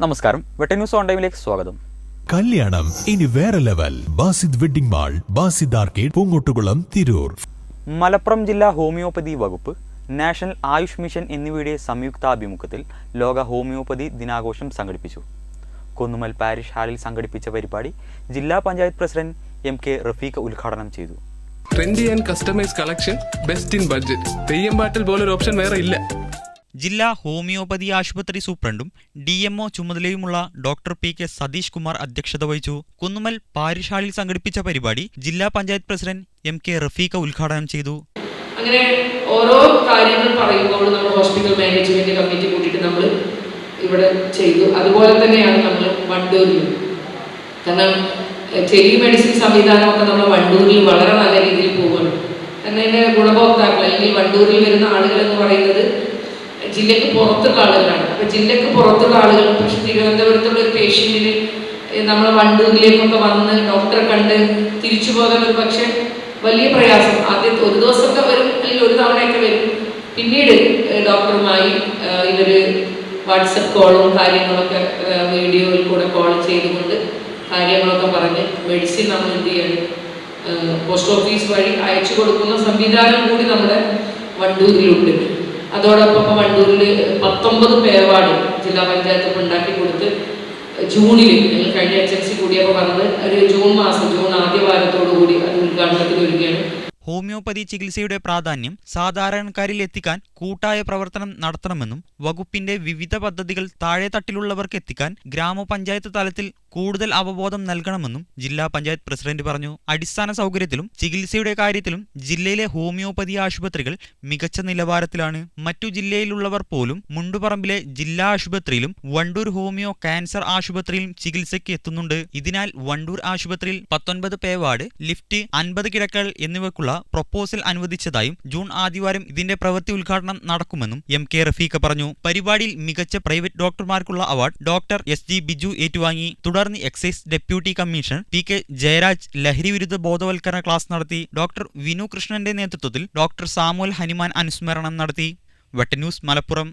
നമസ്കാരം, വെട്ട news on ടൈമിലേക്ക് സ്വാഗതം. കല്യാണം ഇനി വേറെ level. Basid wedding mall, Basid arcade, Poongottukulam, Tirur. Malappuram ജില്ലാ ഹോമിയോപ്പതി വകുപ്പ്, നാഷണൽ ആയുഷ് മിഷൻ എന്നിവയുടെ സംയുക്താഭിമുഖ്യത്തിൽ ലോക ഹോമിയോപ്പതി ദിനാഘോഷം സംഘടിപ്പിച്ചു. കുന്നുമ്മൽ പാരിഷ് ഹാളിൽ സംഘടിപ്പിച്ച പരിപാടി ജില്ലാ പഞ്ചായത്ത് പ്രസിഡന്റ് എം.കെ. റഫീഖ് ഉദ്ഘാടനം ചെയ്തു. Trendy and customise collection, best in budget. Theyyam പാട്ടിൽ പോലൊരു ഓപ്ഷൻ വേറെ ഇല്ല. ജില്ലാ ഹോമിയോപ്പതി ആശുപത്രി സൂപ്രണ്ടും DMO ചുമതലയുമുള്ള ഡോക്ടർ P.K. സതീഷ് കുമാർ അധ്യക്ഷത വഹിച്ചു. കുന്നുമ്മൽ പാരിഷ് ഹാളിൽ സംഘടിപ്പിച്ച പരിപാടി ജില്ലാ പഞ്ചായത്ത് പ്രസിഡന്റ് M.K. റഫീഖ ഉദ്ഘാടനം ചെയ്തു. അങ്ങനെ ഓരോ കാര്യങ്ങൾ പറയുമ്പോൾ നമ്മൾ ഹോസ്പിറ്റൽ മാനേജ്മെന്റ് കമ്മിറ്റി കൂട്ടിയിട്ട് നമ്മൾ ഇവിടെ ചെയ്തു. അതുപോലെ തന്നെയാണ് നമ്മൾ വണ്ടൂരിൽ, കാരണം ടെലിമെഡിസിൻ സംവിധാനമൊക്കെ നമ്മൾ വണ്ടൂരിൽ വളരെ നല്ല രീതിയിൽ പോവുകയാണ്. കാരണം ഇതിൻ്റെ ഗുണഭോക്താക്കൾ അല്ലെങ്കിൽ വണ്ടൂരിൽ വരുന്ന ആളുകൾ എന്ന് പറയുന്നത് ജില്ലക്ക് പുറത്തുള്ള ആളുകളാണ്. അപ്പോൾ ജില്ലക്ക് പുറത്തുള്ള ആളുകൾ, പക്ഷെ തിരുവനന്തപുരത്തുള്ള ഒരു പേഷ്യൻറ്റിന് നമ്മൾ വണ്ടൂരിലേക്കൊക്കെ വന്ന് ഡോക്ടറെ കണ്ട് തിരിച്ചു പോകാൻ ഒരു പക്ഷേ വലിയ പ്രയാസം. ആദ്യം ഒരു ദിവസമൊക്കെ വരും, അല്ലെങ്കിൽ ഒരു തവണയൊക്കെ വരും. പിന്നീട് ഡോക്ടറുമായി ഇവർ വാട്സപ്പ് കോളും കാര്യങ്ങളൊക്കെ വീഡിയോയിൽ കൂടെ കോൾ ചെയ്തുകൊണ്ട് കാര്യങ്ങളൊക്കെ പറഞ്ഞ് മെഡിസിൻ നമ്മൾ എന്ത് ചെയ്യണം, പോസ്റ്റ് ഓഫീസ് വഴി അയച്ചു കൊടുക്കുന്ന സംവിധാനം കൂടി നമ്മുടെ വണ്ടൂരിലുണ്ട്. അതോടൊപ്പം വണ്ടൂരിൽ 19 പേവാർഡ് ജില്ലാ പഞ്ചായത്ത് ഉണ്ടാക്കി കൊടുത്ത് ജൂണിൽ ഞങ്ങൾ കഴിഞ്ഞ HNC കൂടിയപ്പോൾ പറഞ്ഞത് ഒരു ജൂൺ ആദ്യ വാരത്തോടു കൂടി അത് ഉദ്ഘാടനത്തിന് വരികയാണ്. ഹോമിയോപ്പതി ചികിത്സയുടെ പ്രാധാന്യം സാധാരണക്കാരിൽ എത്തിക്കാൻ കൂട്ടായ പ്രവർത്തനം നടത്തണമെന്നും വകുപ്പിന്റെ വിവിധ പദ്ധതികൾ താഴെത്തട്ടിലുള്ളവർക്ക് എത്തിക്കാൻ ഗ്രാമപഞ്ചായത്ത് തലത്തിൽ കൂടുതൽ അവബോധം നൽകണമെന്നും ജില്ലാ പഞ്ചായത്ത് പ്രസിഡന്റ് പറഞ്ഞു. അടിസ്ഥാന സൗകര്യത്തിലും ചികിത്സയുടെ കാര്യത്തിലും ജില്ലയിലെ ഹോമിയോപ്പതി ആശുപത്രികൾ മികച്ച നിലവാരത്തിലാണ്. മറ്റു ജില്ലയിലുള്ളവർ പോലും മുണ്ടുപറമ്പിലെ ജില്ലാ ആശുപത്രിയിലും വണ്ടൂർ ഹോമിയോ ക്യാൻസർ ആശുപത്രിയിലും ചികിത്സയ്ക്ക് എത്തുന്നുണ്ട്. ഇതിനാൽ വണ്ടൂർ ആശുപത്രിയിൽ 19 പേവാർഡ്, ലിഫ്റ്റ്, 50 കിടക്കകൾ എന്നിവയ്ക്കുള്ള പ്രൊപ്പോസൽ അനുവദിച്ചതായും ജൂൺ ആദ്യവാരം ഇതിന്റെ പ്രവൃത്തി ഉദ്ഘാടനം നടക്കുമെന്നും M.K. റഫീഖ പറഞ്ഞു. പരിപാടിയിൽ മികച്ച പ്രൈവറ്റ് ഡോക്ടർമാർക്കുള്ള അവാർഡ് ഡോക്ടർ S.G. ബിജു ഏറ്റുവാങ്ങി. തുടർന്ന് excise deputy commissioner P.K. Jayaraj ലഹരി വിരുദ്ധ ബോധവൽക്കരണ ക്ലാസ് നടത്തി. ഡോക്ടർ വിനു കൃഷ്ണന്റെ നേതൃത്വത്തിൽ ഡോക്ടർ സാമുവൽ ഹനുമാൻ അനുസ്മരണം നടത്തി. വെട്ട ന്യൂസ്, മലപ്പുറം.